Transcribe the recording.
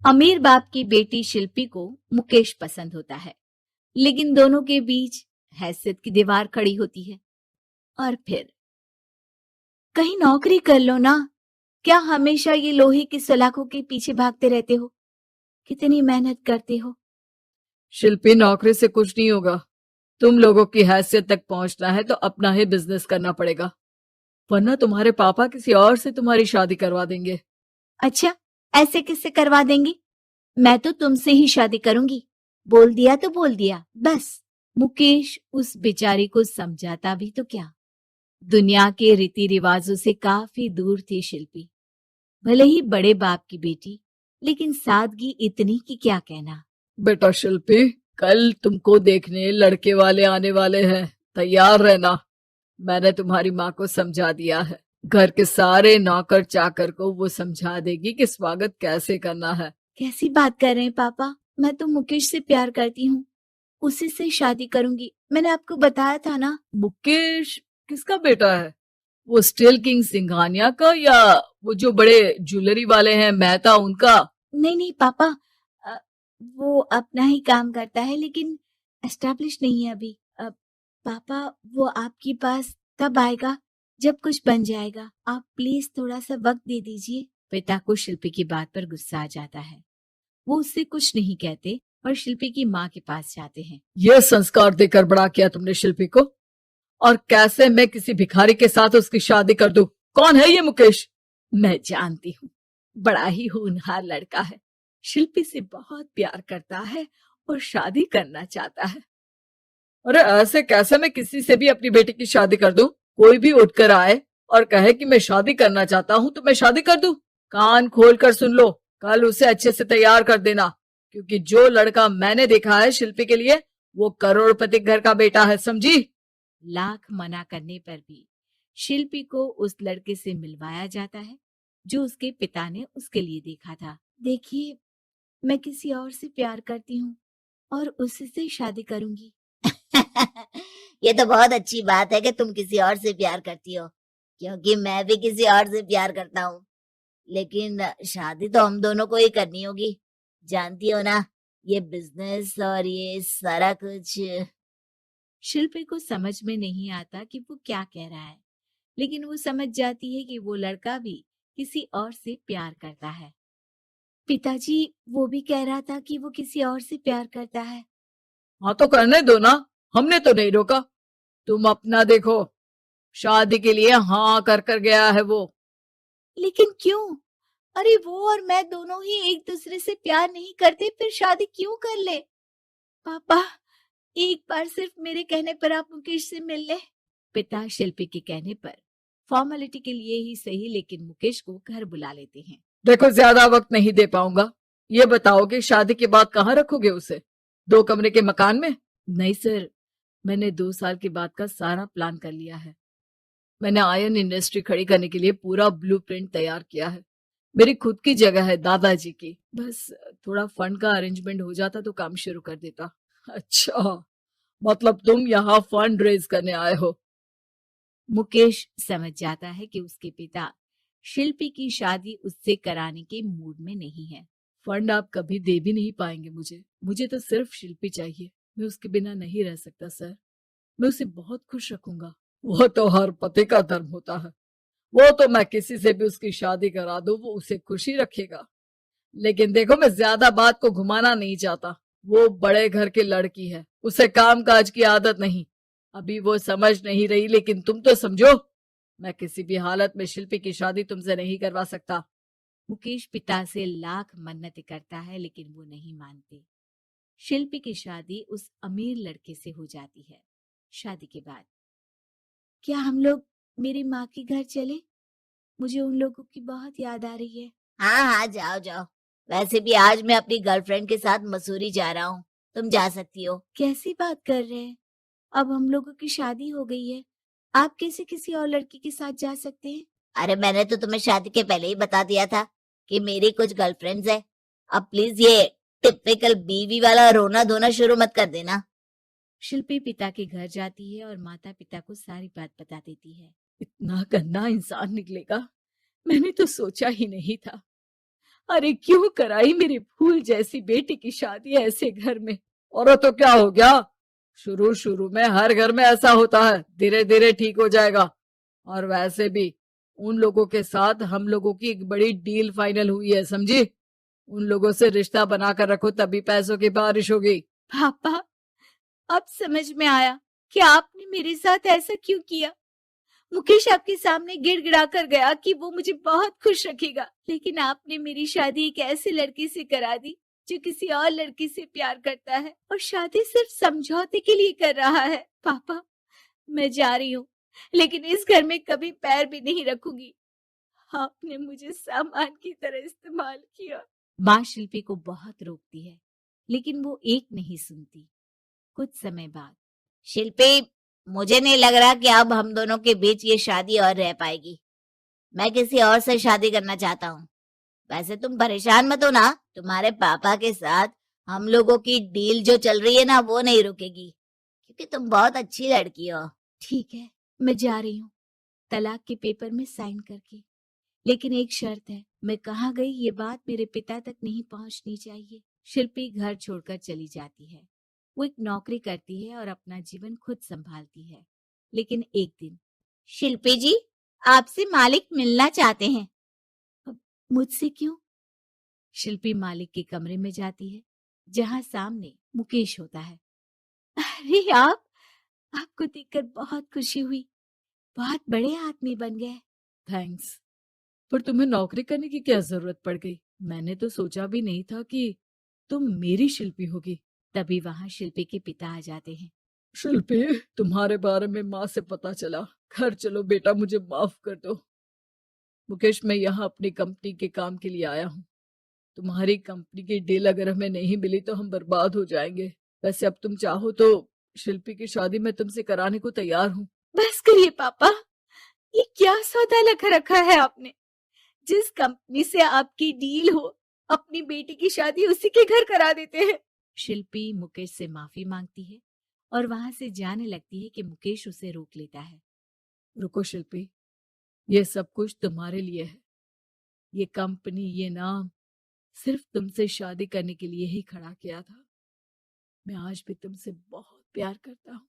अमीर बाप की बेटी शिल्पी को मुकेश पसंद होता है, लेकिन दोनों के बीच हैसियत की दीवार खड़ी होती है। और फिर कहीं नौकरी कर लो ना, क्या हमेशा ये लोहे की सलाखों के पीछे भागते रहते हो? कितनी मेहनत करते हो। शिल्पी, नौकरी से कुछ नहीं होगा। तुम लोगों की हैसियत तक पहुंचना है तो अपना ही बिजनेस करना पड़ेगा, वरना तुम्हारे पापा किसी और से तुम्हारी शादी करवा देंगे। अच्छा, ऐसे किससे करवा देंगी? मैं तो तुमसे ही शादी करूंगी। बोल दिया तो बोल दिया, बस। मुकेश उस बेचारी को समझाता भी तो क्या। दुनिया के रीति रिवाजों से काफी दूर थी शिल्पी। भले ही बड़े बाप की बेटी, लेकिन सादगी इतनी कि क्या कहना। बेटा शिल्पी, कल तुमको देखने लड़के वाले आने वाले हैं, तैयार रहना। मैंने तुम्हारी माँ को समझा दिया है। घर के सारे नौकर चाकर को वो समझा देगी कि स्वागत कैसे करना है। कैसी बात कर रहे हैं पापा? मैं तो मुकेश से प्यार करती हूँ, उसी से शादी करूंगी। मैंने आपको बताया था ना। मुकेश किसका बेटा है? वो स्टील किंग सिंघानिया का, या वो जो बड़े ज्वेलरी वाले हैं मेहता, उनका? नहीं नहीं पापा, अ, वो अपना ही काम करता है, लेकिन एस्टेब्लिश नहीं है अभी। पापा, वो आपके पास तब आएगा जब कुछ बन जाएगा। आप प्लीज थोड़ा सा वक्त दे दीजिए। पिता को शिल्पी की बात पर गुस्सा आ जाता है। वो उससे कुछ नहीं कहते और शिल्पी की माँ के पास जाते हैं। ये संस्कार देकर बड़ा किया तुमने शिल्पी को, और कैसे मैं किसी भिखारी के साथ उसकी शादी कर दूं? कौन है ये मुकेश? मैं जानती हूँ, बड़ा ही होनहार लड़का है। शिल्पी से बहुत प्यार करता है और शादी करना चाहता है। अरे ऐसे कैसे मैं किसी से भी अपनी बेटी की शादी कर दूं? कोई भी उठकर आए और कहे कि मैं शादी करना चाहता हूं तो मैं शादी कर दूं? कान खोल कर सुन लो, कल उसे अच्छे से तैयार कर देना, क्योंकि जो लड़का मैंने देखा है शिल्पी के लिए, वो करोड़पति घर का बेटा है, समझी? लाख मना करने पर भी शिल्पी को उस लड़के से मिलवाया जाता है जो उसके पिता ने उसके लिए देखा था। देखिए, मैं किसी और से प्यार करती हूँ और उसी से शादी करूंगी। ये तो बहुत अच्छी बात है कि तुम किसी और से प्यार करती हो, क्योंकि मैं भी किसी और से प्यार करता हूँ। लेकिन शादी तो हम दोनों को ही करनी होगी, जानती हो ना, ये बिजनेस और ये सारा कुछ। शिल्पी को समझ में नहीं आता कि वो क्या कह रहा है, लेकिन वो समझ जाती है कि वो लड़का भी किसी और से प्यार करता है। पिताजी, वो भी कह रहा था कि वो किसी और से प्यार करता है। हाँ तो करने दो ना, हमने तो नहीं रोका। तुम अपना देखो, शादी के लिए हाँ कर कर गया है वो। लेकिन क्यों? अरे वो और मैं दोनों ही एक दूसरे से प्यार नहीं करते, फिर शादी क्यों कर ले? पापा, एक बार सिर्फ मेरे कहने पर आप मुकेश से मिल ले। पिता शिल्पी के कहने पर फॉर्मेलिटी के लिए ही सही, लेकिन मुकेश को घर बुला लेते हैं। देखो, ज्यादा वक्त नहीं दे पाऊंगा। ये बताओ कि शादी के बाद कहाँ रखोगे उसे? 2 कमरे के मकान में? नहीं सर, मैंने 2 साल के बाद का सारा प्लान कर लिया है। मैंने आयरन इंडस्ट्री खड़ी करने के लिए पूरा ब्लूप्रिंट तैयार किया है। मेरी खुद की जगह है दादाजी की। बस थोड़ा फंड का अरेंजमेंट हो जाता तो काम शुरू कर देता। अच्छा, मतलब तुम यहाँ फंड रेज करने आए हो? मुकेश समझ जाता है कि उसके पिता शिल्पी की शादी उससे कराने के मूड में नहीं है। फंड आप कभी दे भी नहीं पाएंगे मुझे। मुझे तो सिर्फ शिल्पी चाहिए। मैं उसके बिना नहीं रह सकता सर। मैं उसे बहुत खुश रखूंगा। वो तो हर पति का धर्म होता है। वो तो मैं किसी से भी उसकी शादी करा दूं, वो उसे खुशी रखेगा। लेकिन देखो, मैं ज्यादा बात को घुमाना नहीं चाहता। वो बड़े घर की लड़की है, उसे काम काज की आदत नहीं। अभी वो समझ नहीं रही, लेकिन तुम तो समझो। मैं किसी भी हालत में शिल्पी की शादी तुमसे नहीं करवा सकता। मुकेश पिता से लाख मन्नतें करता है, लेकिन वो नहीं मानते। शिल्पी की शादी उस अमीर लड़के से हो जाती है। शादी के बाद क्या हम लोग मेरी माँ के घर चले? मुझे उन लोगों की बहुत याद आ रही है। हाँ हाँ, जाओ जाओ। वैसे भी आज मैं अपनी गर्लफ्रेंड के साथ मसूरी जा रहा हूँ, तुम जा सकती हो। कैसी बात कर रहे हैं? अब हम लोगों की शादी हो गई है, आप कैसे किसी और लड़की के साथ जा सकते हैं? अरे मैंने तो तुम्हें शादी के पहले ही बता दिया था कि मेरी कुछ गर्लफ्रेंड्स है। अब प्लीज ये टिपिकल बीवी वाला रोना धोना शुरू मत कर देना। शिल्पी पिता के घर जाती है और माता पिता को सारी बात बता देती है। इतना गंदा इंसान निकलेगा, मैंने तो सोचा ही नहीं था। अरे क्यों कराई मेरी फूल जैसी बेटी की शादी ऐसे घर में? और तो क्या हो गया? शुरू शुरू में हर घर में ऐसा होता है, धीरे धीरे ठीक हो जाएगा। और वैसे भी उन लोगों के साथ हम लोगों की एक बड़ी डील फाइनल हुई है, समझी? उन लोगों से रिश्ता बनाकर रखो, तभी पैसों की बारिश होगी। पापा, अब समझ में आया कि आपने मेरे साथ ऐसा क्यों किया। मुकेश आपके सामने गिड़गिड़ा कर गया कि वो मुझे बहुत खुश रखेगा, लेकिन आपने मेरी शादी एक ऐसे लड़के से करा दी जो किसी और लड़की से प्यार करता है और शादी सिर्फ समझौते के लिए कर रहा है। पापा, मैं जा रही हूँ, लेकिन इस घर में कभी पैर भी नहीं रखूंगी। आपने मुझे सामान की तरह इस्तेमाल किया। माँ शिल्पी को बहुत रोकती है, लेकिन वो एक नहीं सुनती। कुछ समय बाद, शिल्पी, मुझे नहीं लग रहा कि अब हम दोनों के बीच ये शादी और रह पाएगी। मैं किसी और से शादी करना चाहता हूँ। वैसे तुम परेशान मत हो ना, तुम्हारे पापा के साथ हम लोगों की डील जो चल रही है ना, वो नहीं रुकेगी, क्योंकि तुम बहुत अच्छी लड़की हो। ठीक है, मैं जा रही हूँ, तलाक के पेपर में साइन करके। लेकिन एक शर्त है, मैं कहाँ गई ये बात मेरे पिता तक नहीं पहुंचनी चाहिए। शिल्पी घर छोड़कर चली जाती है। वो एक नौकरी करती है और अपना जीवन खुद संभालती है। लेकिन एक दिन, शिल्पी जी, आपसे मालिक मिलना चाहते हैं। अब मुझसे क्यों? शिल्पी मालिक के कमरे में जाती है, जहां सामने मुकेश होता है। अरे आपको देखकर बहुत खुशी हुई, बहुत बड़े आदमी बन गए। थैंक्स, पर तुम्हें नौकरी करने की क्या जरूरत पड़ गई? मैंने तो सोचा भी नहीं था कि तुम मेरी शिल्पी होगी। तभी वहां शिल्पी के पिता आ जाते हैं। शिल्पी, तुम्हारे बारे में माँ से पता चला। घर चलो बेटा, मुझे माफ कर दो। मुकेश, मैं यहाँ अपनी कंपनी के काम के लिए आया हूँ। तुम्हारी कंपनी की डील अगर हमें नहीं मिली तो हम बर्बाद हो जाएंगे। वैसे अब तुम चाहो तो शिल्पी की शादी मैं तुमसे कराने को तैयार हूँ। बस करिए पापा, ये क्या सौदा लगा रखा है आपने? जिस कंपनी से आपकी डील हो, अपनी बेटी की शादी उसी के घर करा देते हैं। शिल्पी मुकेश से माफी मांगती है और वहां से जाने लगती है कि मुकेश उसे रोक लेता है। रुको शिल्पी, ये सब कुछ तुम्हारे लिए है। ये कंपनी, ये नाम सिर्फ तुमसे शादी करने के लिए ही खड़ा किया था। मैं आज भी तुमसे बहुत प्यार करता हूँ।